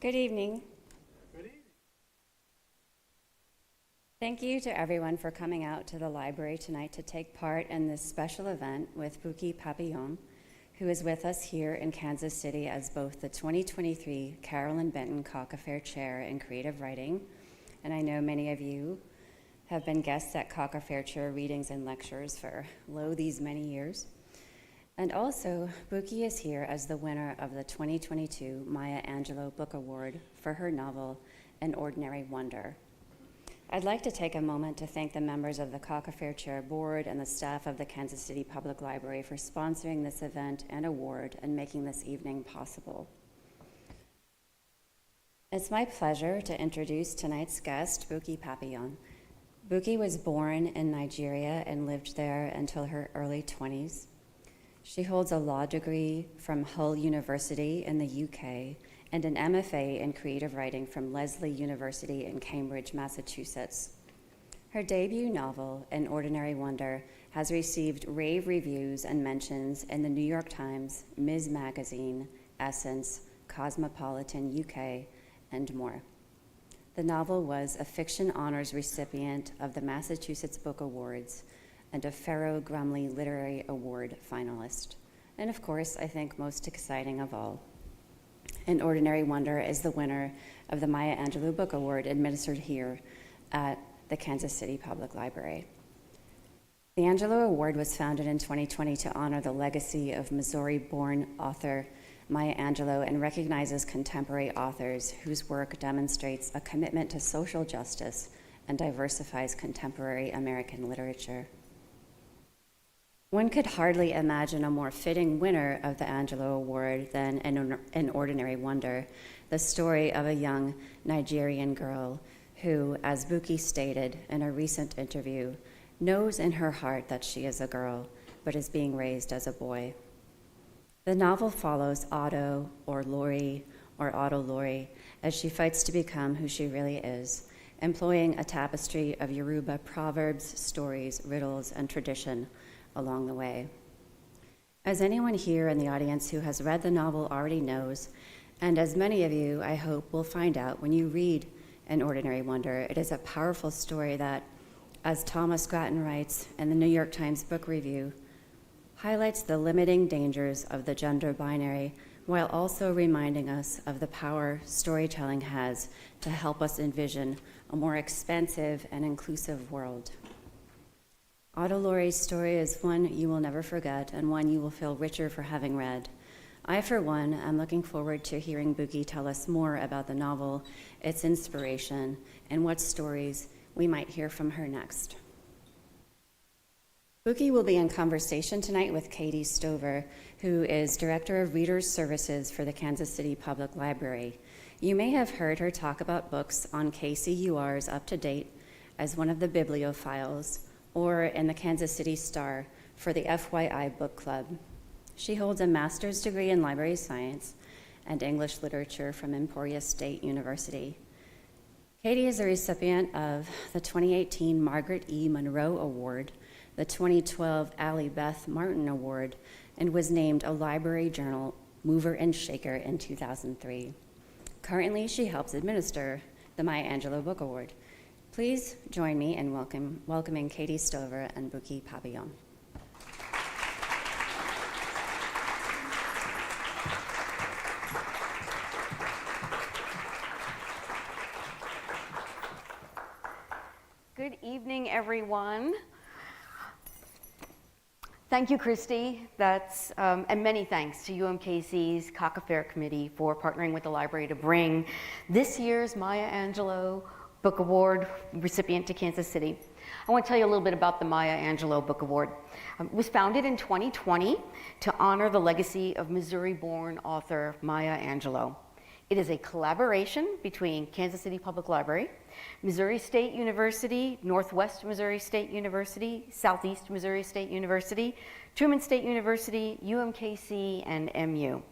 Good evening. Good evening. Thank you to everyone for coming out to the library tonight to take part in this special event with Buki Papillon, who is with us here in Kansas City as both the 2023 Carolyn Benton Cock-A-Fair Chair in Creative Writing, and I know many of you have been guests at Cock-A-Fair Chair readings and lectures for these many years. And also, Buki is here as the winner of the 2022 Maya Angelou Book Award for her novel, An Ordinary Wonder. I'd like to take a moment to thank the members of the Cock-A-Fair Chair Board and the staff of the Kansas City Public Library for sponsoring this event and award and making this evening possible. It's my pleasure to introduce tonight's guest, Buki Papillon. Buki was born in Nigeria and lived there until her early 20s. She holds a law degree from Hull University in the UK and an MFA in creative writing from Lesley University in Cambridge, Massachusetts. Her debut novel, An Ordinary Wonder, has received rave reviews and mentions in the New York Times, Ms. Magazine, Essence, Cosmopolitan UK, and more. The novel was a fiction honors recipient of the Massachusetts Book Awards and a Farrow Grumley Literary Award finalist. And of course, I think most exciting of all, An Ordinary Wonder is the winner of the Maya Angelou Book Award administered here at the Kansas City Public Library. The Angelou Award was founded in 2020 to honor the legacy of Missouri-born author Maya Angelou and recognizes contemporary authors whose work demonstrates a commitment to social justice and diversifies contemporary American literature. One could hardly imagine a more fitting winner of the Angelou Award than An Ordinary Wonder, the story of a young Nigerian girl who, as Buki stated in a recent interview, knows in her heart that she is a girl, but is being raised as a boy. The novel follows Otto, or Lori, or Otto Lori, as she fights to become who she really is, employing a tapestry of Yoruba proverbs, stories, riddles, and tradition along the way. As anyone here in the audience who has read the novel already knows, and as many of you, I hope, will find out when you read An Ordinary Wonder, it is a powerful story that, as Thomas Grattan writes in the New York Times Book Review, highlights the limiting dangers of the gender binary while also reminding us of the power storytelling has to help us envision a more expansive and inclusive world. Otto Lori's story is one you will never forget and one you will feel richer for having read. I, for one, am looking forward to hearing Buki tell us more about the novel, its inspiration, and what stories we might hear from her next. Buki will be in conversation tonight with Kaite Stover, who is Director of Readers Services for the Kansas City Public Library. You may have heard her talk about books on KCUR's Up to Date as one of the bibliophiles, or in the Kansas City Star for the FYI Book Club. She holds a master's degree in library science and English literature from Emporia State University. Kaite is a recipient of the 2018 Margaret E. Monroe Award, the 2012 Allie Beth Martin Award, and was named a Library Journal Mover and Shaker in 2003. Currently, she helps administer the Maya Angelou Book Award. Please join me in welcoming Kaite Stover and Buki Papillon. Good evening, everyone. Thank you, Christy. And many thanks to UMKC's Cock-A-Fair Committee for partnering with the library to bring this year's Maya Angelou Book Award recipient to Kansas City. I want to tell you a little bit about the Maya Angelou Book Award. It was founded in 2020 to honor the legacy of Missouri-born author Maya Angelou. It is a collaboration between Kansas City Public Library, Missouri State University, Northwest Missouri State University, Southeast Missouri State University, Truman State University, UMKC, and MU.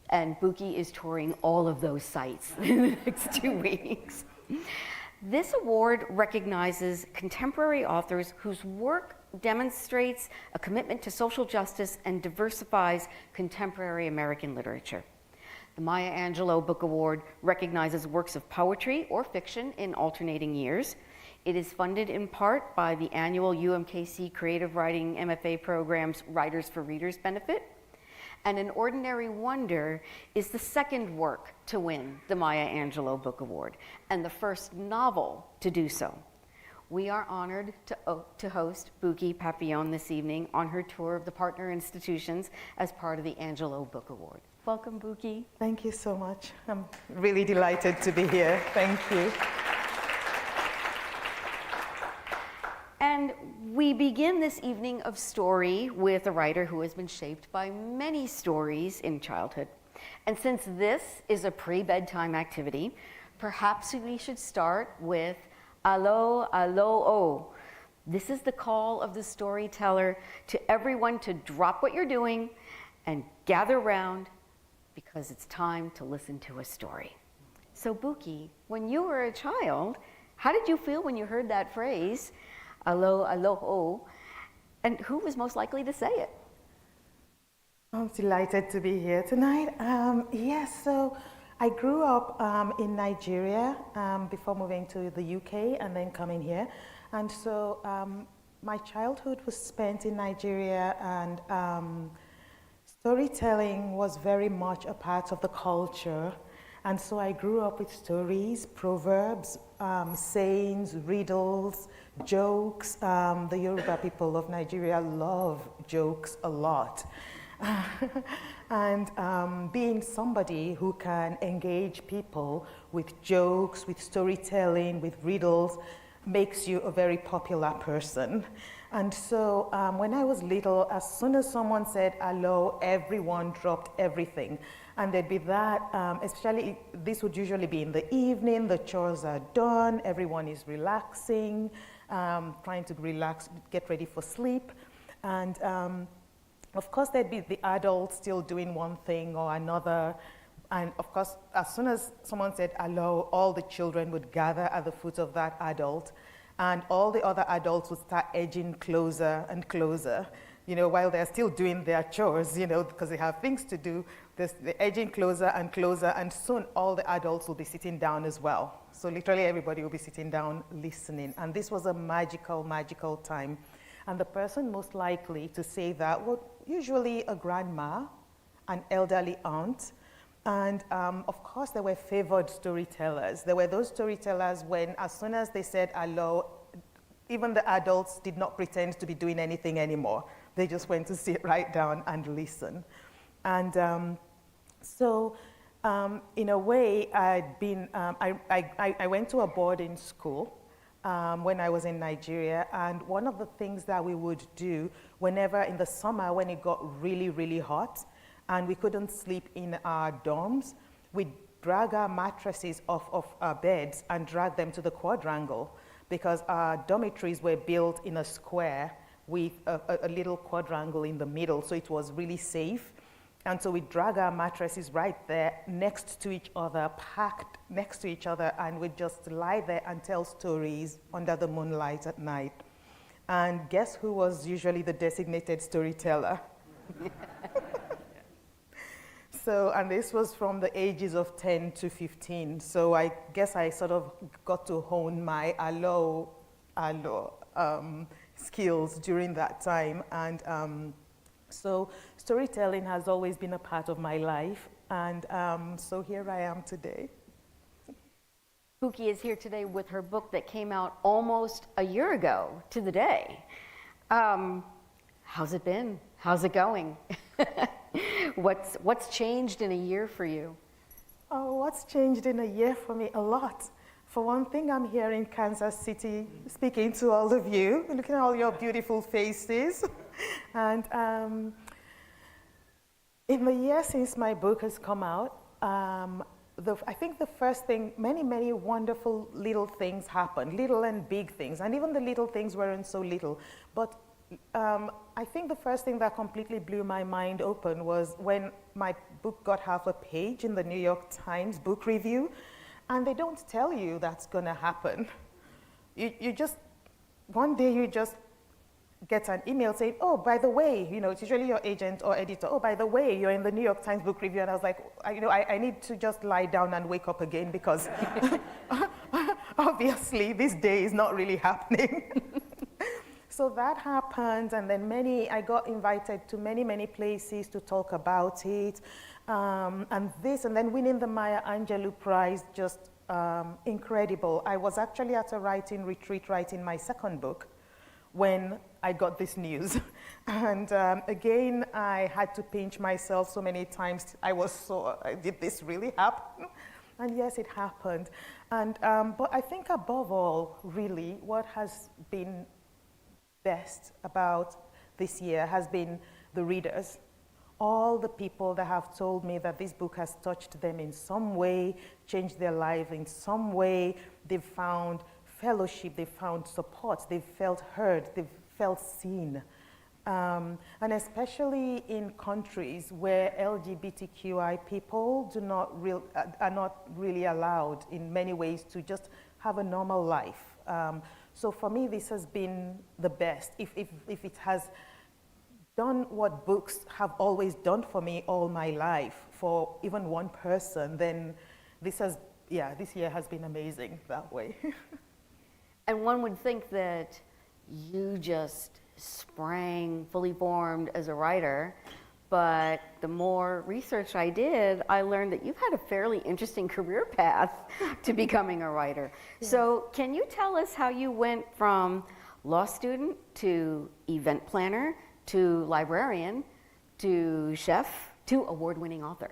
And Buki is touring all of those sites in the next 2 weeks. This award recognizes contemporary authors whose work demonstrates a commitment to social justice and diversifies contemporary American literature. The Maya Angelou Book Award recognizes works of poetry or fiction in alternating years. It is funded in part by the annual UMKC Creative Writing MFA program's Writers for Readers benefit. And An Ordinary Wonder is the second work to win the Maya Angelou Book Award and the first novel to do so. We are honored to host Buki Papillon this evening on her tour of the partner institutions as part of the Angelou Book Award. Welcome, Buki. Thank you so much. I'm really delighted to be here. Thank you. And we begin this evening of story with a writer who has been shaped by many stories in childhood. And since this is a pre-bedtime activity, perhaps we should start with Alo, alo, o. This is the call of the storyteller to everyone to drop what you're doing and gather round because it's time to listen to a story. So Buki, when you were a child, how did you feel when you heard that phrase, alo, alo, o, and who was most likely to say it? I'm delighted to be here tonight. Yes, so I grew up in Nigeria before moving to the UK and then coming here. And so my childhood was spent in Nigeria, and storytelling was very much a part of the culture. And so I grew up with stories, proverbs, sayings, riddles, jokes. The Yoruba people of Nigeria love jokes a lot. And being somebody who can engage people with jokes, with storytelling, with riddles, makes you a very popular person. And so when I was little, as soon as someone said hello, everyone dropped everything. And there'd be that, especially this would usually be in the evening, the chores are done, everyone is relaxing, trying to relax, get ready for sleep. And of course, there'd be the adults still doing one thing or another. And of course, as soon as someone said hello, all the children would gather at the foot of that adult. And all the other adults would start edging closer and closer, you know, while they're still doing their chores, you know, because they have things to do. They're edging closer and closer, and soon all the adults will be sitting down as well. So literally everybody will be sitting down listening. And this was a magical, magical time. And the person most likely to say that was usually a grandma, an elderly aunt, and of course there were favored storytellers. There were those storytellers when, as soon as they said hello, even the adults did not pretend to be doing anything anymore. They just went to sit right down and listen. And so in a way, I'd been, I went to a boarding school when I was in Nigeria, and one of the things that we would do whenever in the summer when it got really, really hot and we couldn't sleep in our dorms, we'd drag our mattresses off of our beds and drag them to the quadrangle, because our dormitories were built in a square with a little quadrangle in the middle, so it was really safe. And so we drag our mattresses right there next to each other, packed next to each other, and we'd just lie there and tell stories under the moonlight at night. And guess who was usually the designated storyteller? So, and this was from the ages of 10 to 15. So I guess I sort of got to hone my allo skills during that time. And so storytelling has always been a part of my life, and so here I am today. Buki is here today with her book that came out almost a year ago to the day. How's it been? How's it going? What's changed in a year for you? Oh, what's changed in a year for me? A lot. For one thing, I'm here in Kansas City speaking to all of you, looking at all your beautiful faces. And in the year since my book has come out, I think the first thing, many wonderful little things happened, little and big things, and even the little things weren't so little. But I think the first thing that completely blew my mind open was when my book got half a page in the New York Times book review, and they don't tell you that's gonna happen. You just, one day you just get an email saying, oh, by the way, it's usually your agent or editor, oh, by the way, you're in the New York Times book review. And I was like, I need to just lie down and wake up again because obviously this day is not really happening. So that happened, and then I got invited to many, many places to talk about it. And then winning the Maya Angelou Prize, just incredible. I was actually at a writing retreat writing my second book when I got this news. And again, I had to pinch myself so many times. Did this really happen? And yes, it happened. And, but I think above all, really, what has been best about this year has been the readers. All the people that have told me that this book has touched them in some way, changed their life in some way. They've found fellowship, they've found support, they've felt heard, they've felt seen. And especially in countries where LGBTQI people are not really allowed in many ways to just have a normal life. So for me, this has been the best. If it has done what books have always done for me all my life, for even one person, then this year has been amazing that way. And one would think that you just sprang fully formed as a writer, but the more research I did, I learned that you've had a fairly interesting career path to becoming a writer. Yes. So can you tell us how you went from law student to event planner to librarian to chef to award-winning author?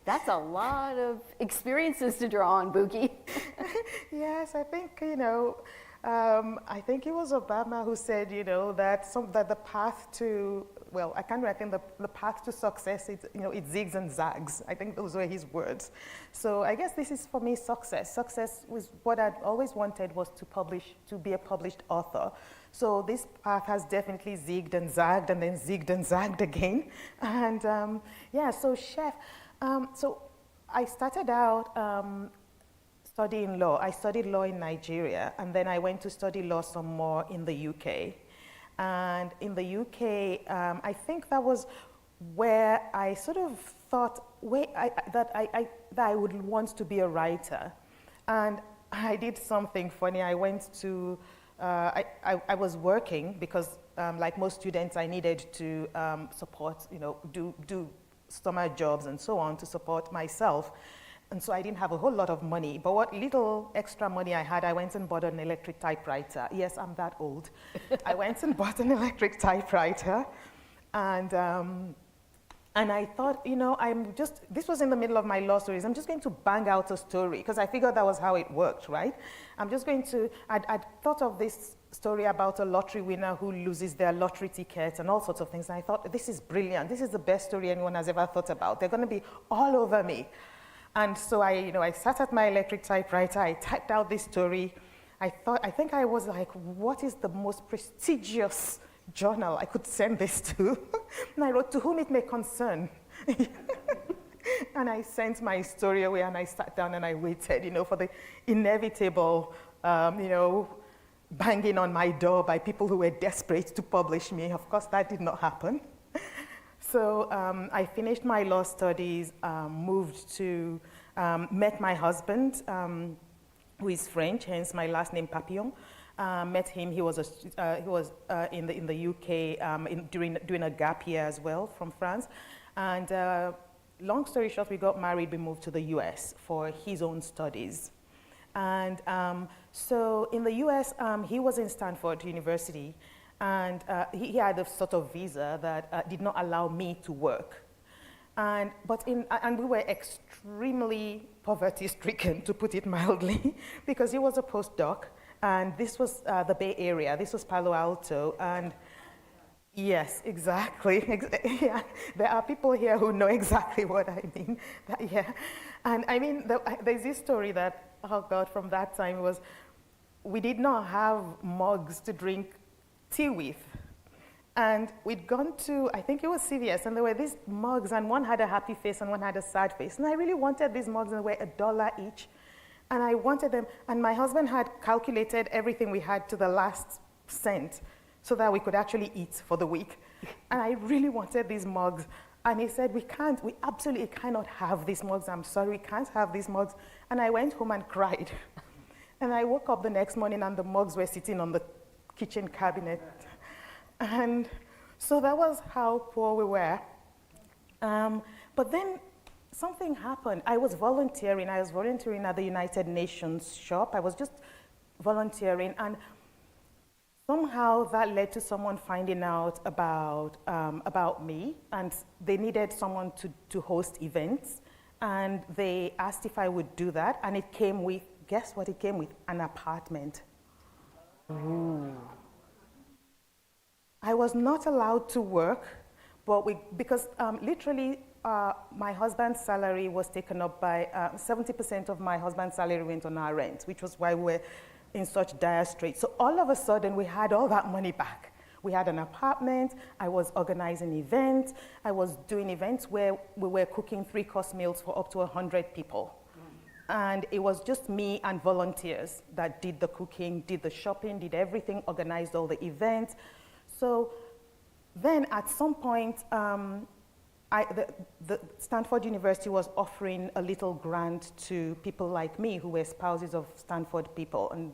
That's a lot of experiences to draw on, Buki. Yes, I think, I think it was Obama who said, that the path to, well, I can't remember, I think the path to success, it zigs and zags. I think those were his words. So I guess this is, for me, success. Success was what I'd always wanted, was to be a published author. So this path has definitely zigged and zagged and then zigged and zagged again. And so chef. So I started out studying law. I studied law in Nigeria, and then I went to study law some more in the UK. And in the UK, I think that was where I sort of thought that I would want to be a writer. And I did something funny. I went to, I was working because, like most students, I needed to support, do summer jobs and so on to support myself. And so I didn't have a whole lot of money, but what little extra money I had, I went and bought an electric typewriter. Yes, I'm that old. I went and bought an electric typewriter, and I thought, this was in the middle of my law stories, I'm just going to bang out a story, because I figured that was how it worked, right? I'd thought of this story about a lottery winner who loses their lottery ticket and all sorts of things, and I thought, this is brilliant. This is the best story anyone has ever thought about. They're going to be all over me. And so I sat at my electric typewriter, I typed out this story. I think I was like, what is the most prestigious journal I could send this to? And I wrote, to whom it may concern. And I sent my story away, and I sat down and I waited, for the inevitable, banging on my door by people who were desperate to publish me. Of course, that did not happen. So I finished my law studies, moved to, met my husband, who is French, hence my last name Papillon. Met him, he was in the UK during a gap year as well from France. And long story short, we got married, we moved to the US for his own studies. And so in the US, he was in Stanford University, and he had a sort of visa that did not allow me to work. And we were extremely poverty-stricken, to put it mildly, because he was a postdoc, and this was the Bay Area. This was Palo Alto, and yes, exactly. Yeah. There are people here who know exactly what I mean. Yeah, and I mean, there's this story that, oh God, from that time was, we did not have mugs to drink tea with. And we'd gone to, I think it was CVS, and there were these mugs, and one had a happy face and one had a sad face. And I really wanted these mugs, and they were $1 each. And I wanted them, and my husband had calculated everything we had to the last cent. so that we could actually eat for the week. And I really wanted these mugs. And he said, we absolutely cannot have these mugs. I'm sorry, we can't have these mugs. And I went home and cried. And I woke up the next morning and the mugs were sitting on the kitchen cabinet. And so that was how poor we were. But then something happened. I was volunteering at the United Nations shop. I was just volunteering, and somehow that led to someone finding out about me, and they needed someone to host events, and they asked if I would do that, and it came with, guess what it came with? An apartment. Ooh. I was not allowed to work, but because literally my husband's salary was taken up by 70% of my husband's salary went on our rent, which was why we were in such dire straits. So all of a sudden, we had all that money back. We had an apartment. I was organizing events. I was doing events where we were cooking 3-course meals for up to 100 people. And it was just me and volunteers that did the cooking, did the shopping, did everything, organized all the events. So then at some point, the Stanford University was offering a little grant to people like me who were spouses of Stanford people.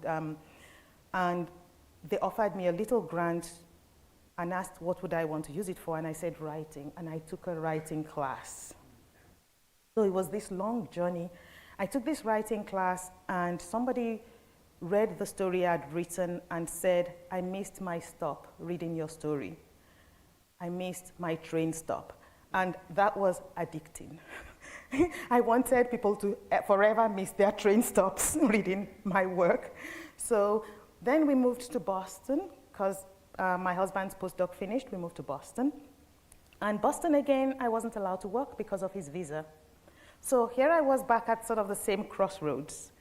And they offered me a little grant and asked what would I want to use it for, and I said writing, and I took a writing class. So it was this long journey. I took this writing class, and somebody read the story I'd written and said, I missed my stop reading your story. I missed my train stop. And that was addicting. I wanted people to forever miss their train stops reading my work. So then we moved to Boston, because my husband's postdoc finished. We moved to Boston. And Boston, again, I wasn't allowed to work because of his visa. So here I was back at sort of the same crossroads.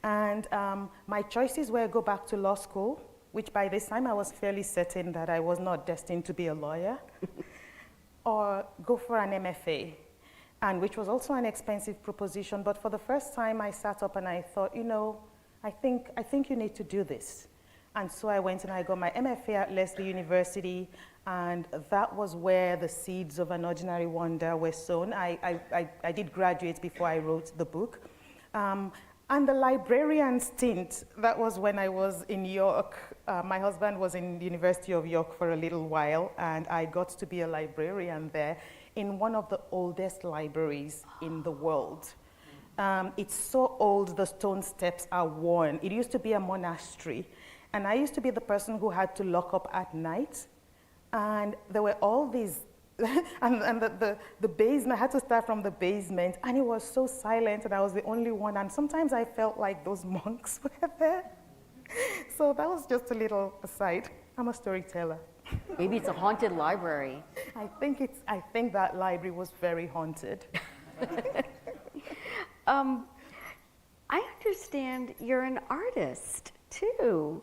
And my choices were go back to law school, which by this time I was fairly certain that I was not destined to be a lawyer, or go for an MFA, and which was also an expensive proposition. But for the first time, I sat up and I thought, you know, I think you need to do this. And so I went and I got my MFA at Lesley University, and that was where the seeds of An Ordinary Wonder were sown. I did graduate before I wrote the book. And the librarian stint, that was when I was in York. My husband was in the University of York for a little while, and I got to be a librarian there in one of the oldest libraries in the world. It's so old, the stone steps are worn. It used to be a monastery, and I used to be the person who had to lock up at night, and there were all these and the basement, I had to start from the basement, and it was so silent, and I was the only one, and sometimes I felt like those monks were there. So that was just a little aside. I'm a storyteller. Maybe it's a haunted library. I think that library was very haunted. I understand you're an artist too,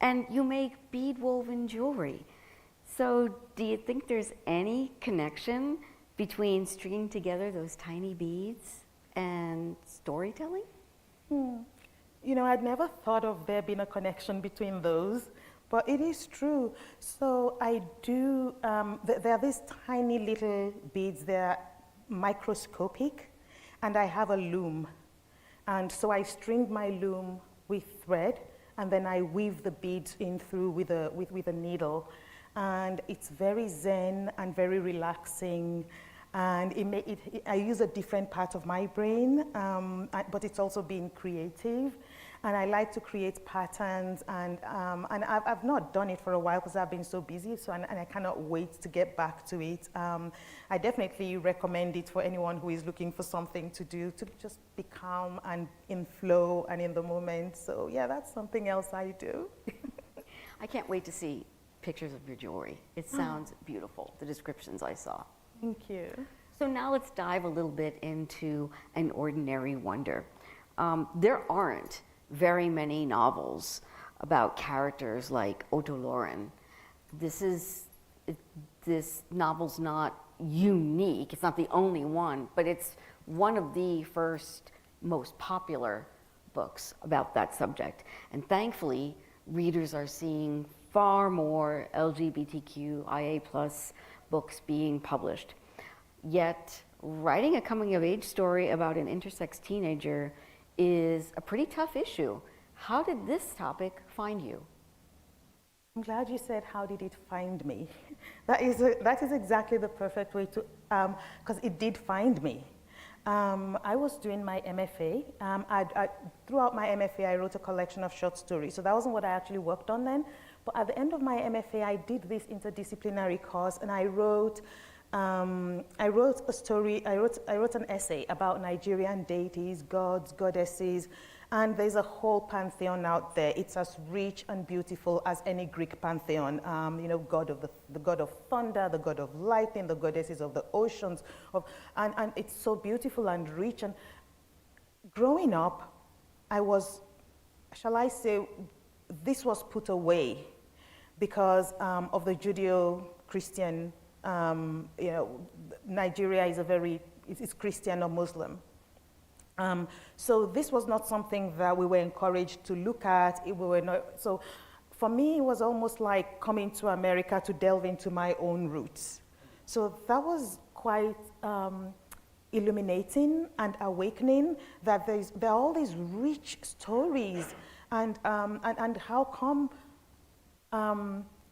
and you make bead woven jewelry. So do you think there's any connection between stringing together those tiny beads and storytelling? You know, I'd never thought of there being a connection between those, but it is true. So I do, there are these tiny little beads, they're microscopic, and I have a loom. And so I string my loom with thread, and then I weave the beads in through with a needle. And it's very zen and very relaxing, and I use a different part of my brain, but it's also being creative, and I like to create patterns, and I've not done it for a while because I've been so busy, and I cannot wait to get back to it. I definitely recommend it for anyone who is looking for something to do, to just be calm and in flow and in the moment. So yeah, that's something else I do. I can't wait to see pictures of your jewelry. It sounds beautiful, the descriptions I saw. Thank you. So now let's dive a little bit into An Ordinary Wonder. There aren't very many novels about characters like Otto Loren. This novel's not unique, it's not the only one, but it's one of the first most popular books about that subject. And thankfully, readers are seeing far more LGBTQIA plus books being published. Yet, writing a coming-of-age story about an intersex teenager is a pretty tough issue. How did this topic find you? I'm glad you said, how did it find me? That is exactly the perfect way to, because it did find me. I was doing my MFA. Throughout my MFA, I wrote a collection of short stories. So that wasn't what I actually worked on then. But at the end of my MFA, I did this interdisciplinary course, and I wrote a story. I wrote an essay about Nigerian deities, gods, goddesses, and there's a whole pantheon out there. It's as rich and beautiful as any Greek pantheon. You know, the god of thunder, the god of lightning, the goddesses of the oceans, and it's so beautiful and rich. And growing up, I was, shall I say, this was put away because of the Judeo-Christian. You know, Nigeria is it's Christian or Muslim. So this was not something that we were encouraged to look at. So for me, it was almost like coming to America to delve into my own roots. So that was quite illuminating and awakening that there are all these rich stories, and how come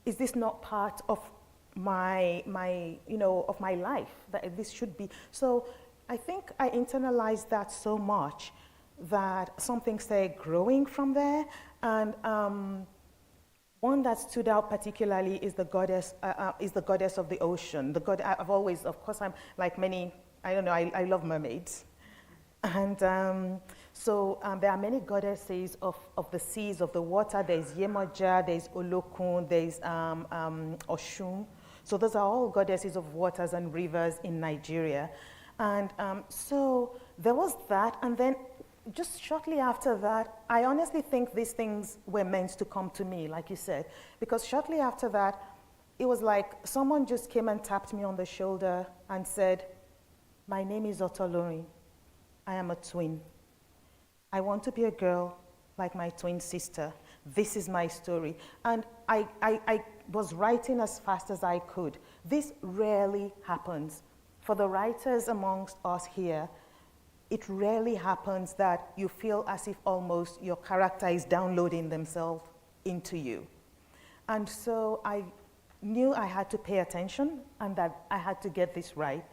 is this not part of my life, that this should be? So I think I internalized that so much that something started growing from there. And one that stood out particularly is the goddess of the ocean. I've always, of course, I'm like many, I don't know, I love mermaids. And there are many goddesses of the seas, of the water. There's Yemoja, there's Olokun, there's Oshun. So those are all goddesses of waters and rivers in Nigeria. And so there was that, and then just shortly after that, I honestly think these things were meant to come to me, like you said, because shortly after that, it was like someone just came and tapped me on the shoulder and said, "My name is Otolorin. I am a twin. I want to be a girl like my twin sister. This is my story." And I was writing as fast as I could. This rarely happens. For the writers amongst us here, it rarely happens that you feel as if almost your character is downloading themselves into you. And so I knew I had to pay attention and that I had to get this right.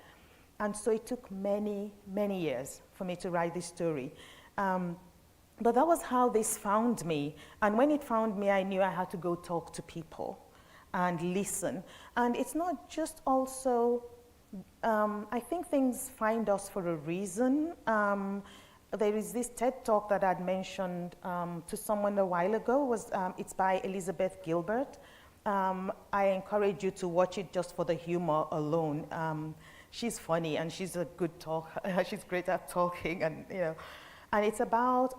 And so it took many, many years for me to write this story. But that was how this found me. And when it found me, I knew I had to go talk to people and listen. And it's not just also, I think things find us for a reason. There is this TED Talk that I'd mentioned to someone a while ago. It's by Elizabeth Gilbert. I encourage you to watch it just for the humor alone. She's funny and she's a good talker. She's great at talking, and and it's about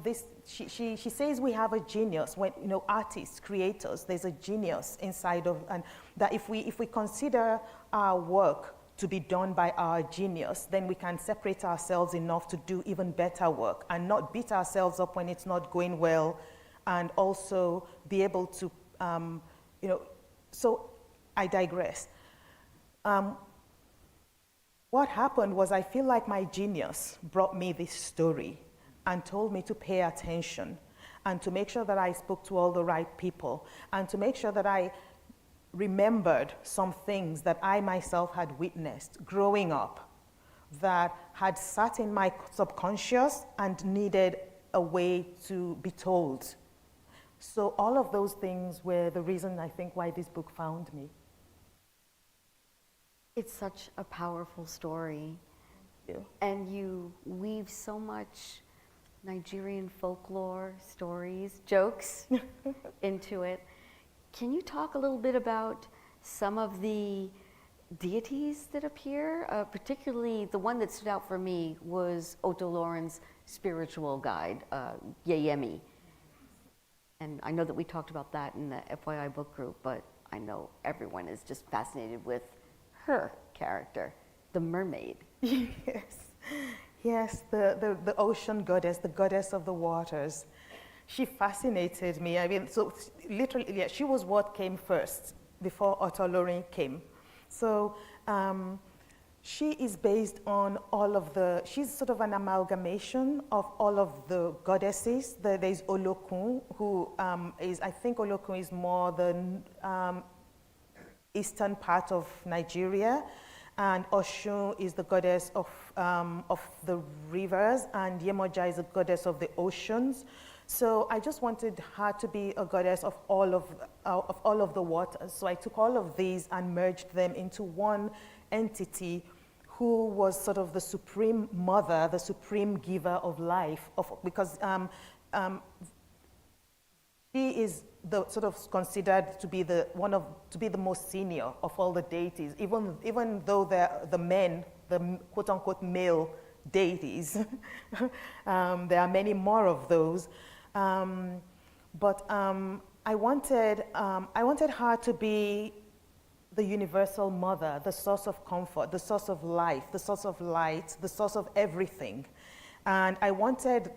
this. She says we have a genius when artists, creators. There's a genius inside of, and that if we consider our work to be done by our genius, then we can separate ourselves enough to do even better work and not beat ourselves up when it's not going well, and also be able to, So I digress. What happened was I feel like my genius brought me this story and told me to pay attention and to make sure that I spoke to all the right people and to make sure that I remembered some things that I myself had witnessed growing up that had sat in my subconscious and needed a way to be told. So all of those things were the reason I think why this book found me. It's such a powerful story. Thank you. And you weave so much Nigerian folklore, stories, jokes into it. Can you talk a little bit about some of the deities that appear? Particularly the one that stood out for me was Otolorin's spiritual guide, Yeyemi. And I know that we talked about that in the FYI book group, but I know everyone is just fascinated with her character, the mermaid. Yes, the ocean goddess, the goddess of the waters. she fascinated me. I mean, so literally, yeah, she was what came first before Otolorin came. So she is based on all of the, she's sort of an amalgamation of all of the goddesses. There's Olokun, who is, I think Olokun is more the eastern part of Nigeria, and Oshun is the goddess of the rivers, and Yemoja is the goddess of the oceans. So I just wanted her to be a goddess of all of the waters. So I took all of these and merged them into one entity who was sort of the supreme mother, the supreme giver of life, because she is sort of considered to be the most senior of all the deities, even though they're the men, the quote unquote male deities. There are many more of those, but I wanted her to be the universal mother, the source of comfort, the source of life, the source of light, the source of everything. And I wanted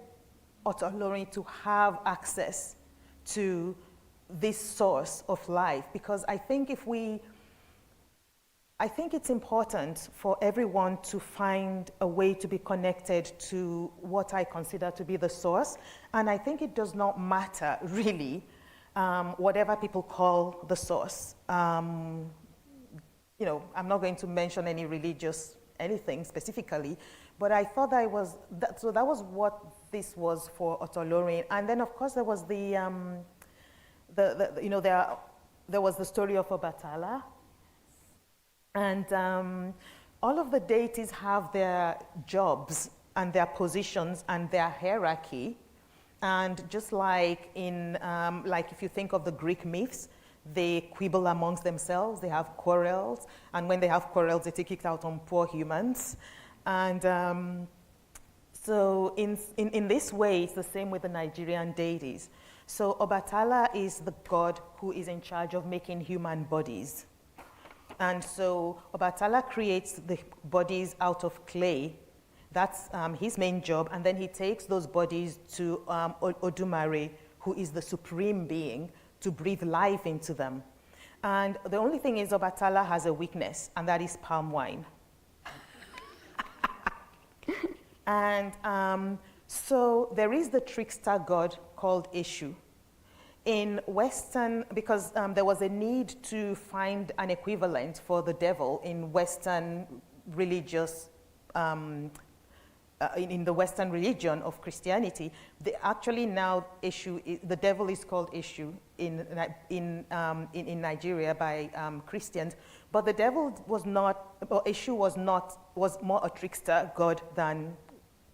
Otolorin to have access to this source of life, because I think it's important for everyone to find a way to be connected to what I consider to be the source. And I think it does not matter really whatever people call the source. You know, I'm not going to mention any religious anything specifically, but I thought that was what this was for Otolorin. And then of course there was there was the story of Obatala, and all of the deities have their jobs and their positions and their hierarchy. And just like in, like if you think of the Greek myths, they quibble amongst themselves, they have quarrels, and when they have quarrels, they take it out on poor humans. And so in this way, it's the same with the Nigerian deities. So Obatala is the god who is in charge of making human bodies. And so Obatala creates the bodies out of clay. That's his main job. And then he takes those bodies to Odumare, who is the supreme being, to breathe life into them. And the only thing is Obatala has a weakness, and that is palm wine. And so there is the trickster god called Eshu. In Western, because there was a need to find an equivalent for the devil in Western religious, in the Western religion of Christianity, actually now the devil is called Eshu in Nigeria by Christians, but the devil was not, or Eshu was more a trickster god than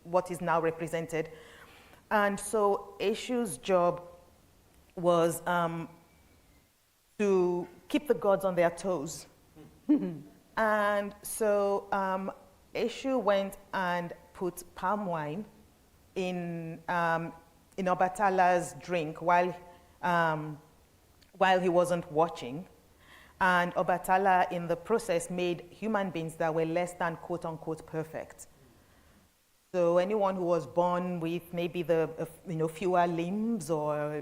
what is now represented. And so Eshu's job was to keep the gods on their toes. And so Eshu went and put palm wine in Obatala's drink while he wasn't watching. And Obatala, in the process, made human beings that were less than quote unquote perfect. So anyone who was born with maybe fewer limbs, or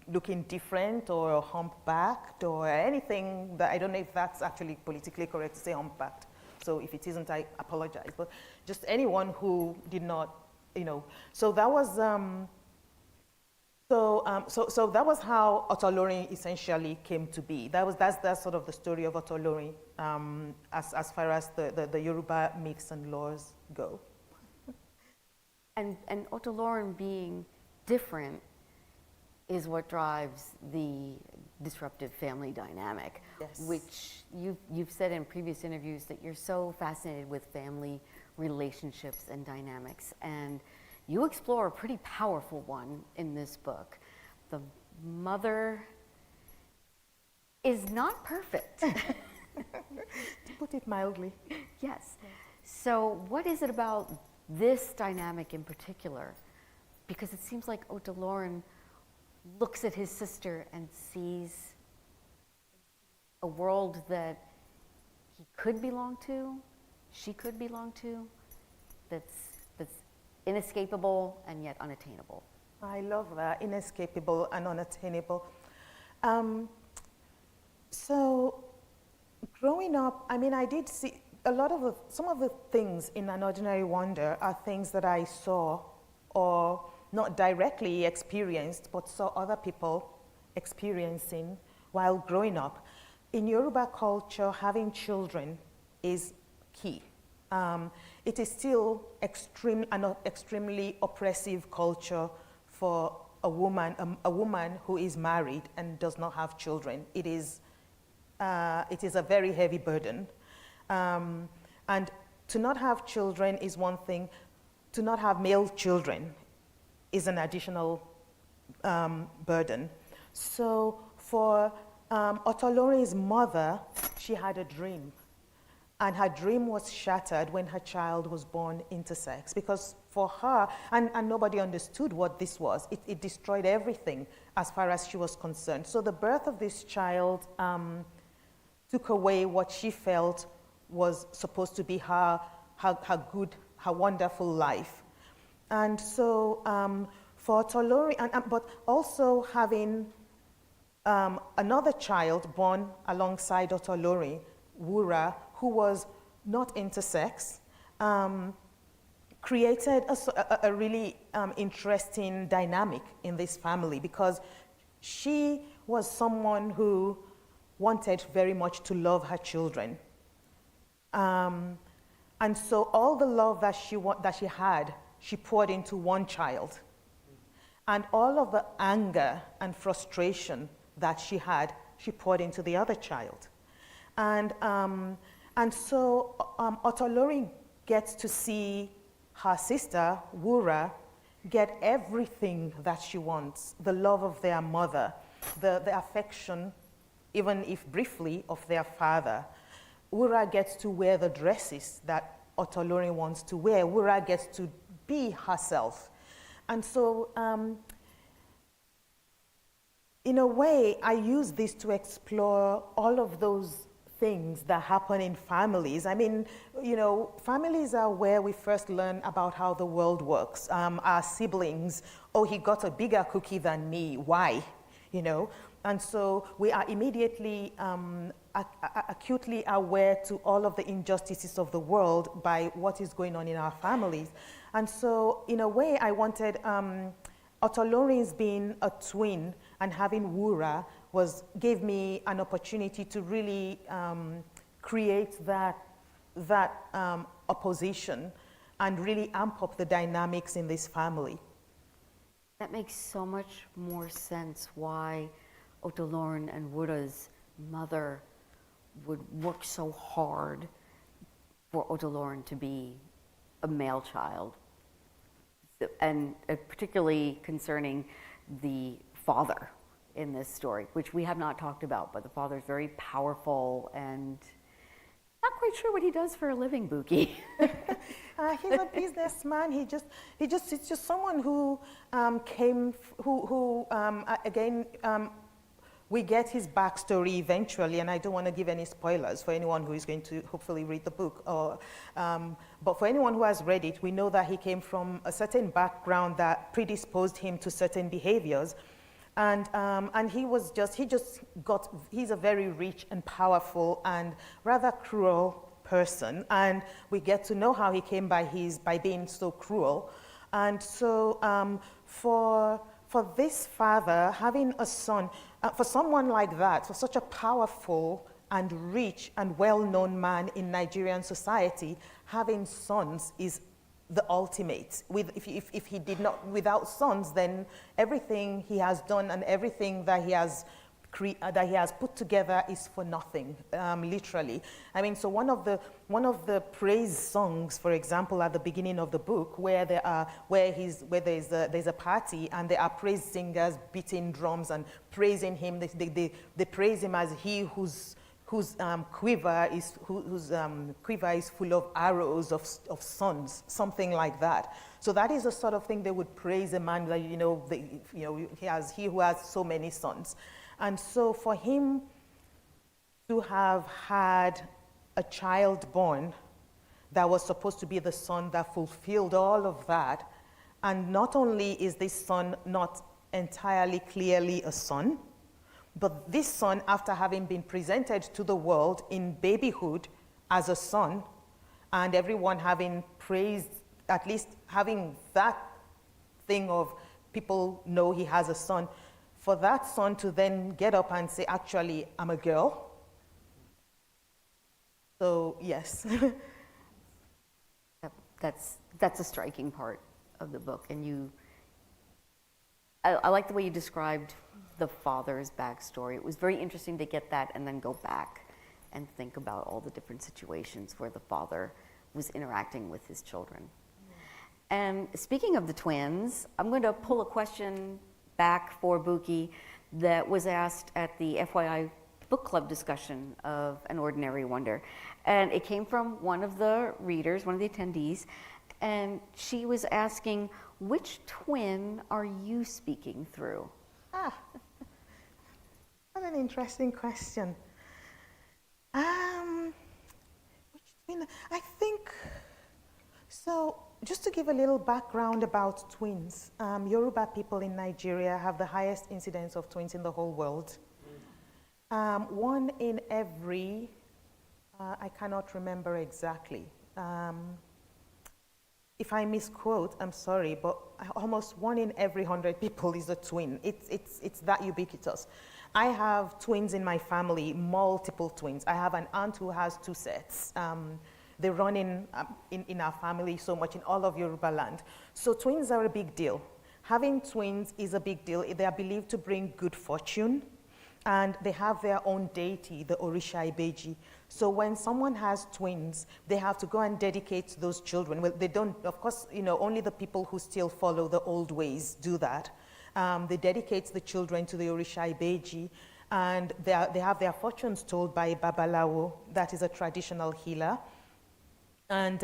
looking different, or humpbacked, or anything that, I don't know if that's actually politically correct to say humpbacked. So if it isn't, I apologize. But just anyone who did not, So that was so that was how Otolorin essentially came to be. That's sort of the story of Otolorin as far as the Yoruba myths and laws go. And Otolorin being different is what drives the disruptive family dynamic, yes. Which you've said in previous interviews that you're so fascinated with family relationships and dynamics, and you explore a pretty powerful one in this book. The mother is not perfect. To put it mildly. Yes. So what is it about this dynamic in particular? Because it seems like Otolorin looks at his sister and sees a world that he could belong to, she could belong to, that's inescapable and yet unattainable. I love that, inescapable and unattainable. Um, so growing up, I mean, I did see some of the things in An Ordinary Wonder are things that I saw or not directly experienced, but saw other people experiencing while growing up. In Yoruba culture, having children is key. It is still an extremely oppressive culture for a woman who is married and does not have children. It is a very heavy burden. And to not have children is one thing. To not have male children is an additional burden. So for Otolorin's mother, she had a dream. And her dream was shattered when her child was born intersex, because for her, and nobody understood what this was, it destroyed everything as far as she was concerned. So the birth of this child took away what she felt was supposed to be her wonderful life. And so for Otolori, but also having another child born alongside Otolori, Wura, who was not intersex, created a really interesting dynamic in this family, because she was someone who wanted very much to love her children. And so all the love that she had, she poured into one child. And all of the anger and frustration that she had, she poured into the other child. And so Otolori gets to see her sister, Wura, get everything that she wants, the love of their mother, the affection, even if briefly, of their father. Wura gets to wear the dresses that Otolori wants to wear. Wura gets to be herself. And so, in a way, I use this to explore all of those things that happen in families. I mean, you know, families are where we first learn about how the world works. Our siblings, oh, he got a bigger cookie than me, why? You know? And so we are immediately acutely aware to all of the injustices of the world by what is going on in our families. And so, in a way, I wanted Otolorin's being a twin and having Wura gave me an opportunity to really create that opposition and really amp up the dynamics in this family. That makes so much more sense why Otolorin and Wura's mother would work so hard for Otolorin to be a male child. And particularly concerning the father in this story, which we have not talked about, but the father's very powerful and not quite sure what he does for a living, Buki. He's a businessman. He's just someone who we get his backstory eventually, and I don't want to give any spoilers for anyone who is going to hopefully read the book. But for anyone who has read it, we know that he came from a certain background that predisposed him to certain behaviors. And he's a very rich and powerful and rather cruel person. And we get to know how he came by being so cruel. And so for this father, having a son, for someone like that, for such a powerful and rich and well-known man in Nigerian society, having sons is the ultimate. If he did not, without sons, then everything he has done and everything that he has put together is for nothing, literally. I mean, so one of the praise songs, for example, at the beginning of the book, where there's a party and there are praise singers beating drums and praising him. They praise him as he whose quiver is full of arrows of sons, something like that. So that is the sort of thing they would praise a man that he who has so many sons. And so for him to have had a child born that was supposed to be the son that fulfilled all of that, And not only is this son not entirely clearly a son, but this son, after having been presented to the world in babyhood as a son, and everyone having praised, at least having that thing of people know he has a son, for that son to then get up and say, actually, I'm a girl. So, yes. That's a striking part of the book, and I like the way you described the father's backstory. It was very interesting to get that and then go back and think about all the different situations where the father was interacting with his children. And speaking of the twins, I'm going to pull a question back for Buki that was asked at the FYI book club discussion of An Ordinary Wonder. And it came from one of the readers, one of the attendees, and she was asking, which twin are you speaking through? What an interesting question. Which twin? I think, so just to give a little background about twins, Yoruba people in Nigeria have the highest incidence of twins in the whole world. One in every, I cannot remember exactly. If I misquote, I'm sorry, but almost 1 in every 100 people is a twin. It's that ubiquitous. I have twins in my family, multiple twins. I have an aunt who has 2 sets. They run in our family so much in all of Yoruba land. So twins are a big deal. Having twins is a big deal. They are believed to bring good fortune, and they have their own deity, the Orisha Ibeji. So when someone has twins, they have to go and dedicate those children. Well, they don't, of course, only the people who still follow the old ways do that. They dedicate the children to the Orisha Ibeji, and they have their fortunes told by Babalawo, that is a traditional healer. And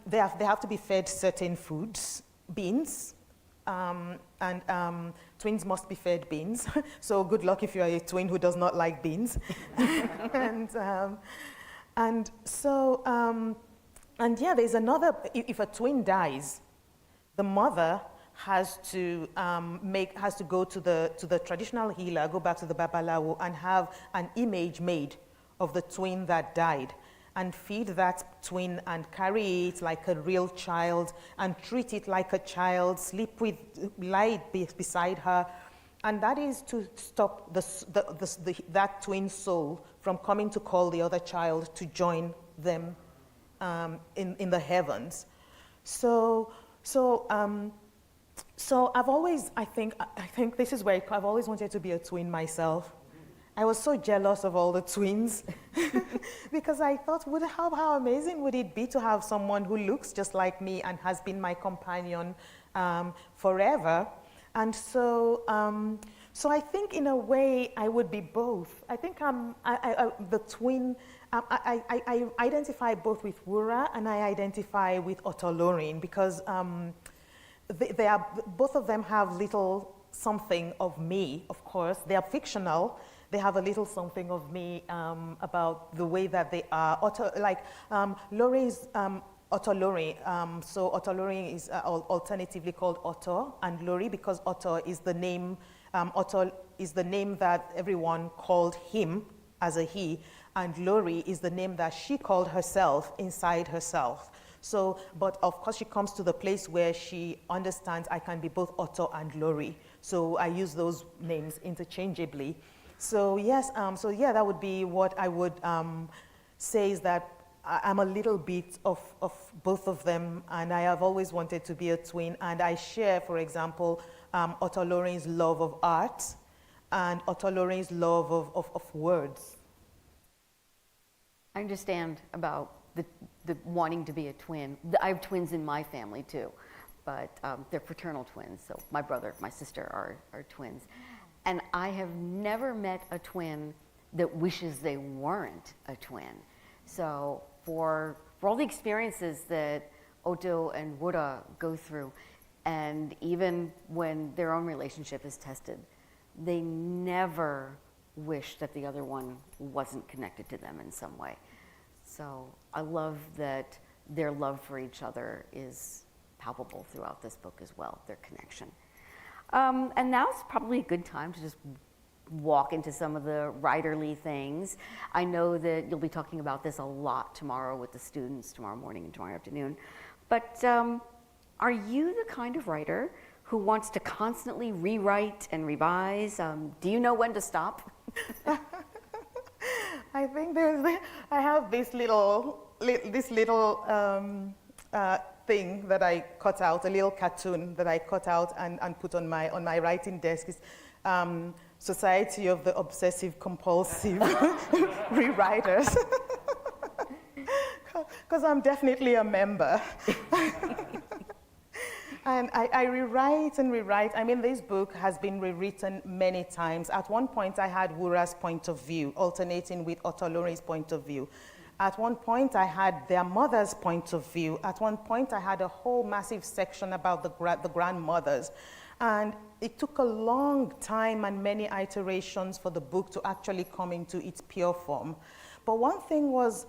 they have to be fed certain foods, beans, twins must be fed beans. So good luck if you are a twin who does not like beans. There's another, if a twin dies, the mother has to go to the traditional healer, go back to the Babalawo, and have an image made of the twin that died, and feed that twin and carry it like a real child and treat it like a child, lie beside her. And that is to stop that twin soul from coming to call the other child to join them in the heavens. So I've always, I think this is where I've always wanted to be a twin myself. I was so jealous of all the twins because I thought, how amazing would it be to have someone who looks just like me and has been my companion forever. And so I think in a way I would be both. I think the twin, I identify both with Wura and I identify with Otolorin because both of them have little something of me, of course. They are fictional. They have a little something of me about the way that they are. Lori's Otolori. So Otolori is alternatively called Otto and Lori because Otto is the name. Otto is the name that everyone called him as a he, and Lori is the name that she called herself inside herself. So, but of course she comes to the place where she understands I can be both Otto and Lori. So I use those names interchangeably. So yes, that would be what I would say is that I'm a little bit of both of them, and I have always wanted to be a twin. And I share, for example, Otolorin's love of art and Otolorin's love of words. I understand about the wanting to be a twin. I have twins in my family too, but they're fraternal twins. So my brother, my sister are twins. And I have never met a twin that wishes they weren't a twin. So for all the experiences that Otto and Wura go through, and even when their own relationship is tested, they never wish that the other one wasn't connected to them in some way. So I love that their love for each other is palpable throughout this book as well, their connection. And now's probably a good time to just walk into some of the writerly things. I know that you'll be talking about this a lot tomorrow with the students, tomorrow morning and tomorrow afternoon. But are you the kind of writer who wants to constantly rewrite and revise? Do you know when to stop? I think I have this little thing that I cut out, a little cartoon that I cut out and put on my writing desk. It's, Society of the Obsessive Compulsive Rewriters. Because I'm definitely a member. And I rewrite and rewrite. I mean, this book has been rewritten many times. At one point, I had Wura's point of view, alternating with Otolorin's point of view. At one point, I had their mother's point of view. At one point, I had a whole massive section about the grandmothers. And it took a long time and many iterations for the book to actually come into its pure form. But one thing was,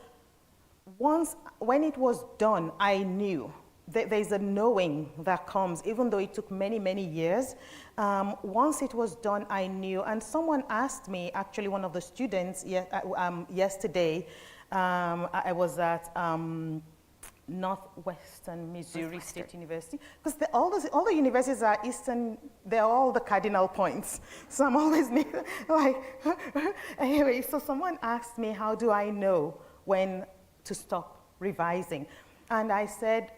when it was done, I knew. There's a knowing that comes, even though it took many, many years. Once it was done, I knew. And someone asked me, actually one of the students yesterday, I was at Northwestern Missouri State University, because all the universities are Eastern, they're all the cardinal points. So I'm always like, anyway, so someone asked me, how do I know when to stop revising? And I said,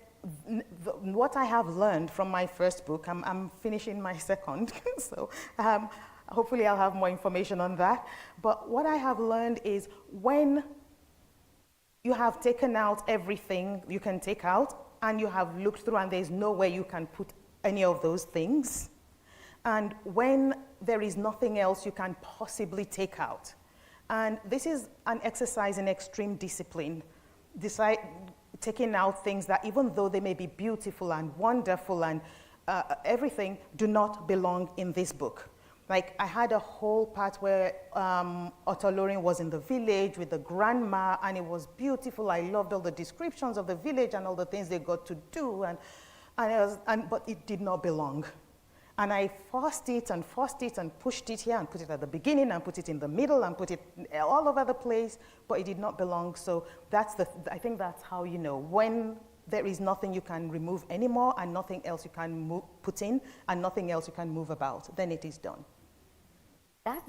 what I have learned from my first book, I'm finishing my second, so hopefully I'll have more information on that. But what I have learned is when you have taken out everything you can take out, and you have looked through and there's no way you can put any of those things, and when there is nothing else you can possibly take out. And this is an exercise in extreme discipline, taking out things that, even though they may be beautiful and wonderful and everything, do not belong in this book. Like, I had a whole part where Otolorin was in the village with the grandma, and it was beautiful. I loved all the descriptions of the village and all the things they got to do, but it did not belong. And I forced it and pushed it here and put it at the beginning and put it in the middle and put it all over the place, but it did not belong. So I think that's how you know when there is nothing you can remove anymore and nothing else you can put in and nothing else you can move about, then it is done.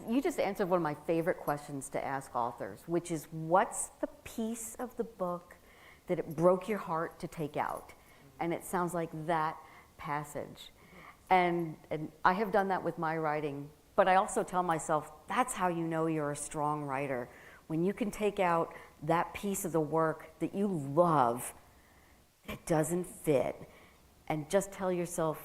You just answered one of my favorite questions to ask authors, which is, what's the piece of the book that it broke your heart to take out? And it sounds like that passage. And I have done that with my writing, but I also tell myself, that's how you know you're a strong writer. When you can take out that piece of the work that you love, it doesn't fit, and just tell yourself,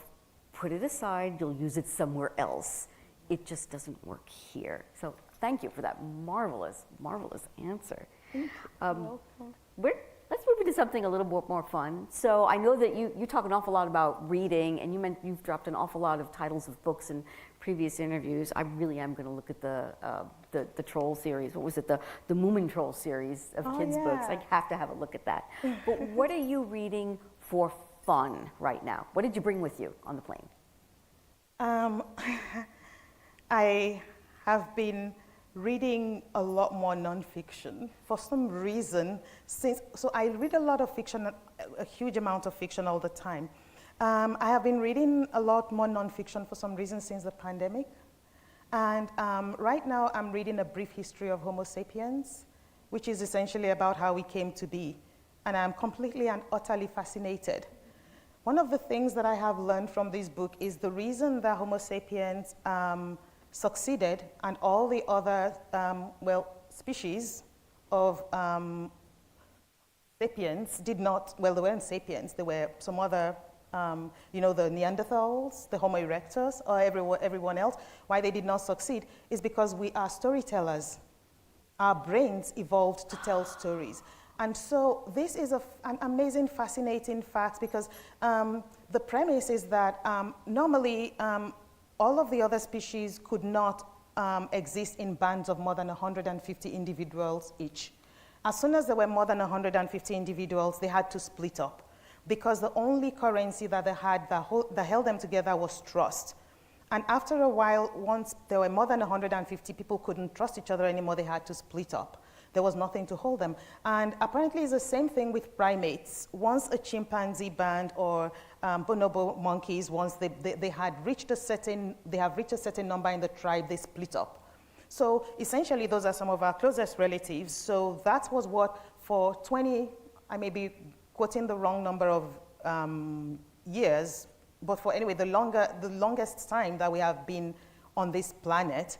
put it aside, you'll use it somewhere else. It just doesn't work here. So thank you for that marvelous, marvelous answer. Let's move into something a little more fun. So I know that you talk an awful lot about reading, and you've dropped an awful lot of titles of books in previous interviews. I really am going to look at the Troll series. What was it? The Moomin Troll series of kids' books. I have to have a look at that. But what are you reading for fun right now? What did you bring with you on the plane? I have been reading a lot more nonfiction for some reason. So I read a lot of fiction, a huge amount of fiction all the time. I have been reading a lot more nonfiction for some reason since the pandemic. And right now I'm reading A Brief History of Homo sapiens, which is essentially about how we came to be. And I'm completely and utterly fascinated. One of the things that I have learned from this book is the reason that Homo sapiens succeeded and all the other, species of sapiens did not, they weren't sapiens, they were some other, the Neanderthals, the Homo erectus, or everyone else, why they did not succeed is because we are storytellers. Our brains evolved to tell stories. And so this is an amazing, fascinating fact because the premise is that normally all of the other species could not exist in bands of more than 150 individuals each. As soon as there were more than 150 individuals, they had to split up because the only currency that they had that held them together was trust. And after a while, once there were more than 150, people couldn't trust each other anymore, they had to split up. There was nothing to hold them. And apparently it's the same thing with primates. Once a chimpanzee band or bonobo monkeys, once they have reached a certain number in the tribe, they split up. So essentially those are some of our closest relatives. So that was what for 20, I may be quoting the wrong number of years, but for anyway, the longest time that we have been on this planet,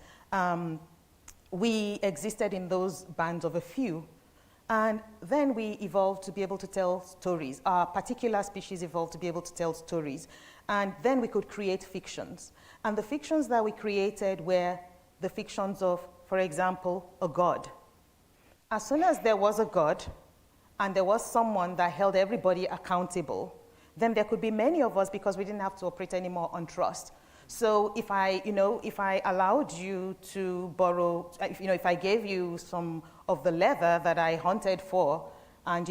we existed in those bands of a few. And then we evolved to be able to tell stories. Our particular species evolved to be able to tell stories. And then we could create fictions. And the fictions that we created were the fictions of, for example, a god. As soon as there was a god, and there was someone that held everybody accountable, then there could be many of us because we didn't have to operate anymore on trust. So if I allowed you to borrow, if I gave you some of the leather that I hunted for, and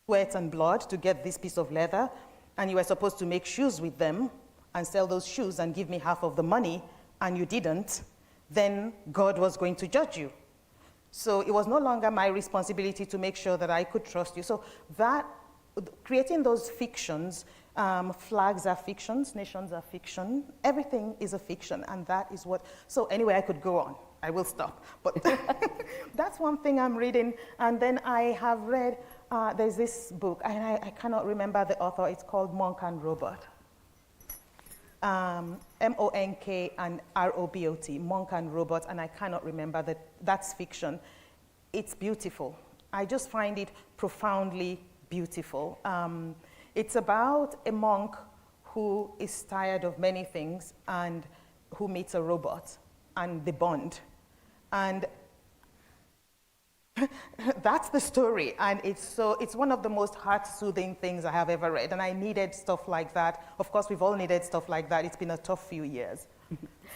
sweat and blood to get this piece of leather, and you were supposed to make shoes with them and sell those shoes and give me half of the money, and you didn't, then God was going to judge you. So it was no longer my responsibility to make sure that I could trust you. So that, creating those fictions, flags are fictions, nations are fiction, everything is a fiction, and that is what, so anyway, I could go on. I will stop, but that's one thing I'm reading. And then I have read, there's this book, and I cannot remember the author, it's called Monk and Robot. M-O-N-K and R-O-B-O-T, Monk and Robot, and I cannot remember that. That's fiction. It's beautiful. I just find it profoundly beautiful. It's about a monk who is tired of many things and who meets a robot, and they bond. And that's the story, and it's one of the most heart-soothing things I have ever read, and I needed stuff like that. Of course, we've all needed stuff like that. It's been a tough few years.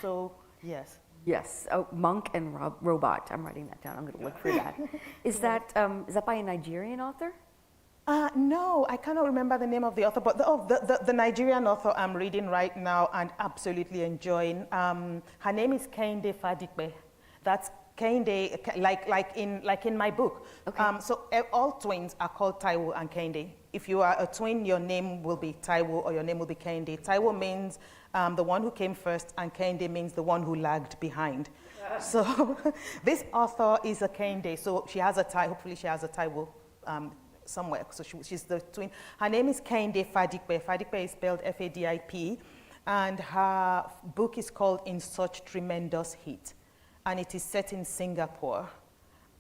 So, yes. Yes, Monk and Robot. I'm writing that down. I'm going to look for that. Is that by a Nigerian author? No, I cannot remember the name of the author, but the Nigerian author I'm reading right now and absolutely enjoying. Her name is Kaite Fadikbe. That's Kaite, like in my book. Okay. So all twins are called Taiwo and Kaite. If you are a twin, your name will be Taiwo or your name will be Kaite. Taiwo means the one who came first, and Kaite means the one who lagged behind. So this author is a Kaite, so she has hopefully she has a Taiwo somewhere. So she's the twin. Her name is Kaite Fadikbe. Fadikbe is spelled F-A-D-I-P, and her book is called In Such Tremendous Heat. And it is set in Singapore.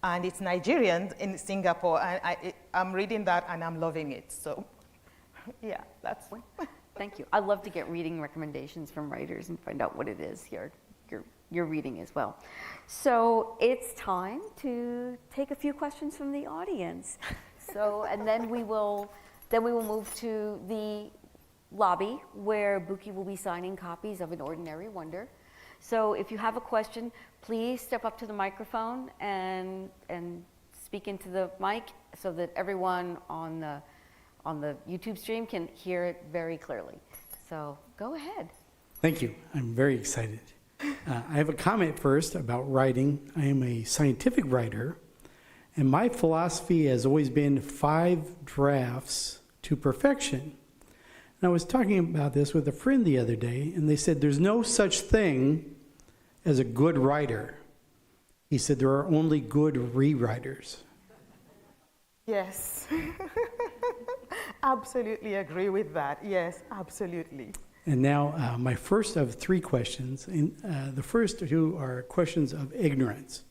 And it's Nigerian in Singapore. And I'm reading that and I'm loving it. So, yeah, that's... Thank you. I love to get reading recommendations from writers and find out what it is you're reading as well. So it's time to take a few questions from the audience. So, and then we will move to the lobby where Buki will be signing copies of An Ordinary Wonder. So if you have a question, please step up to the microphone and speak into the mic so that everyone on the YouTube stream can hear it very clearly. So go ahead. Thank you. I'm very excited. I have a comment first about writing. I am a scientific writer, and my philosophy has always been 5 drafts to perfection. And I was talking about this with a friend the other day, and they said there's no such thing as a good writer. He said there are only good rewriters. Yes. Absolutely agree with that. Yes, absolutely. And now my first of 3 questions. The first 2 are questions of ignorance.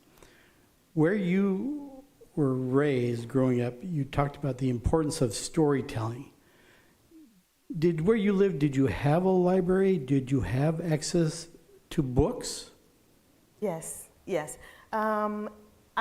Where you were raised growing up, you talked about the importance of storytelling. Where you lived, did you have a library? Did you have access to books? Yes, yes. I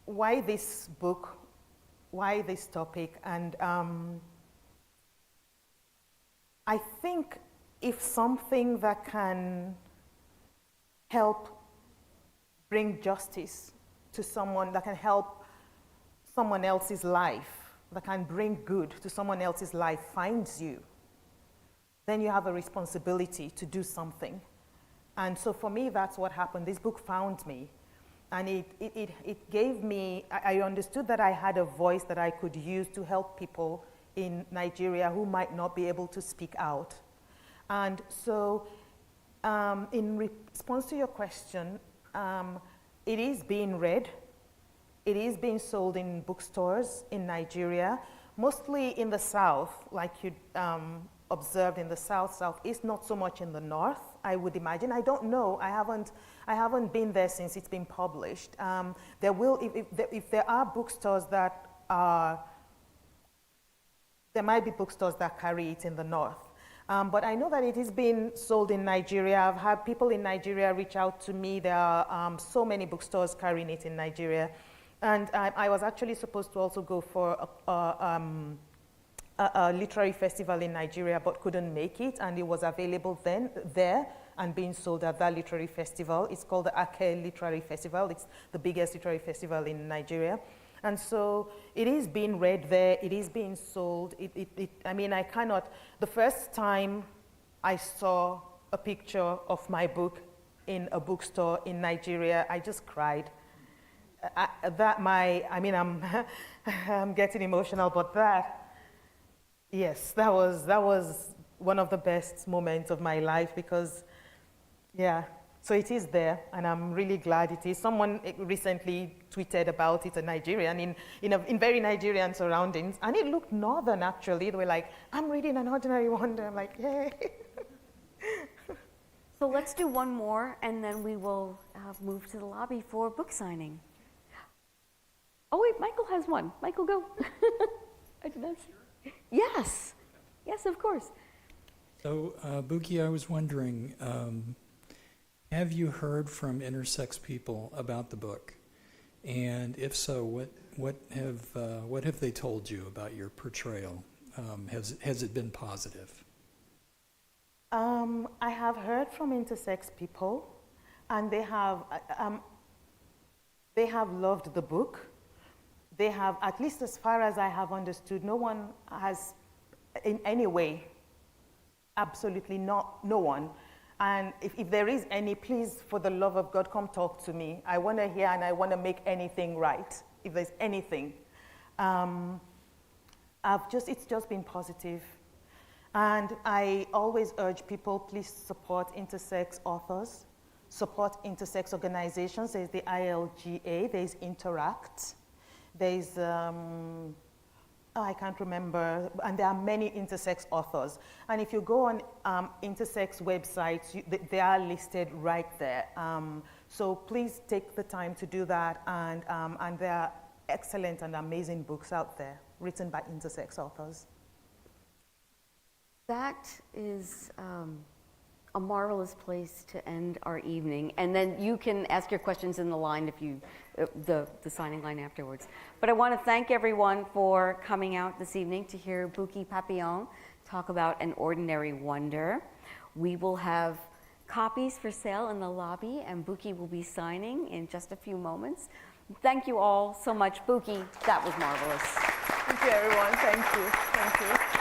why this book, why this topic, and I think if something that can help bring justice to someone, that can help someone else's life, that can bring good to someone else's life finds you, then you have a responsibility to do something. And so for me, that's what happened. This book found me. And it gave me, I understood that I had a voice that I could use to help people in Nigeria who might not be able to speak out. And so in response to your question, it is being read. It is being sold in bookstores in Nigeria, mostly in the south, like you observed in the southeast, not so much in the north, I would imagine. I don't know. I haven't been there since it's been published. There will, if there are bookstores that are, there might be bookstores that carry it in the north. But I know that it is being sold in Nigeria. I've had people in Nigeria reach out to me. There are so many bookstores carrying it in Nigeria. And I was actually supposed to also go for a literary festival in Nigeria, but couldn't make it, and it was available then there and being sold at that literary festival. It's called the Kaite Literary Festival. It's the biggest literary festival in Nigeria. And so it is being read there, it is being sold. I mean, I cannot, the first time I saw a picture of my book in a bookstore in Nigeria, I just cried. I'm getting emotional, but yes, that was one of the best moments of my life because, yeah, so it is there, and I'm really glad it is. Someone recently tweeted about it, a Nigerian, in very Nigerian surroundings, and it looked northern, actually. They were like, I'm reading An Ordinary Wonder. I'm like, yay. So let's do one more, and then we will move to the lobby for book signing. Oh wait, Michael has one. Michael, go. I did not see. Yes, yes, of course. So, Buki, I was wondering, have you heard from intersex people about the book? And if so, what have they told you about your portrayal? Has it been positive? I have heard from intersex people, and they have loved the book. They have, at least as far as I have understood, no one has in any way, absolutely no one. And if there is any, please, for the love of God, come talk to me. I want to hear and I want to make anything right, if there's anything. It's just been positive. And I always urge people, please support intersex authors, support intersex organizations. There's the ILGA, there's Interact. There's, I can't remember, and there are many intersex authors. And if you go on intersex websites, they are listed right there. So please take the time to do that, and there are excellent and amazing books out there written by intersex authors. That is a marvelous place to end our evening. And then you can ask your questions in the line if you, the signing line afterwards. But I want to thank everyone for coming out this evening to hear Buki Papillon talk about An Ordinary Wonder. We will have copies for sale in the lobby, and Buki will be signing in just a few moments. Thank you all so much. Buki, that was marvelous. Thank you, everyone. Thank you. Thank you.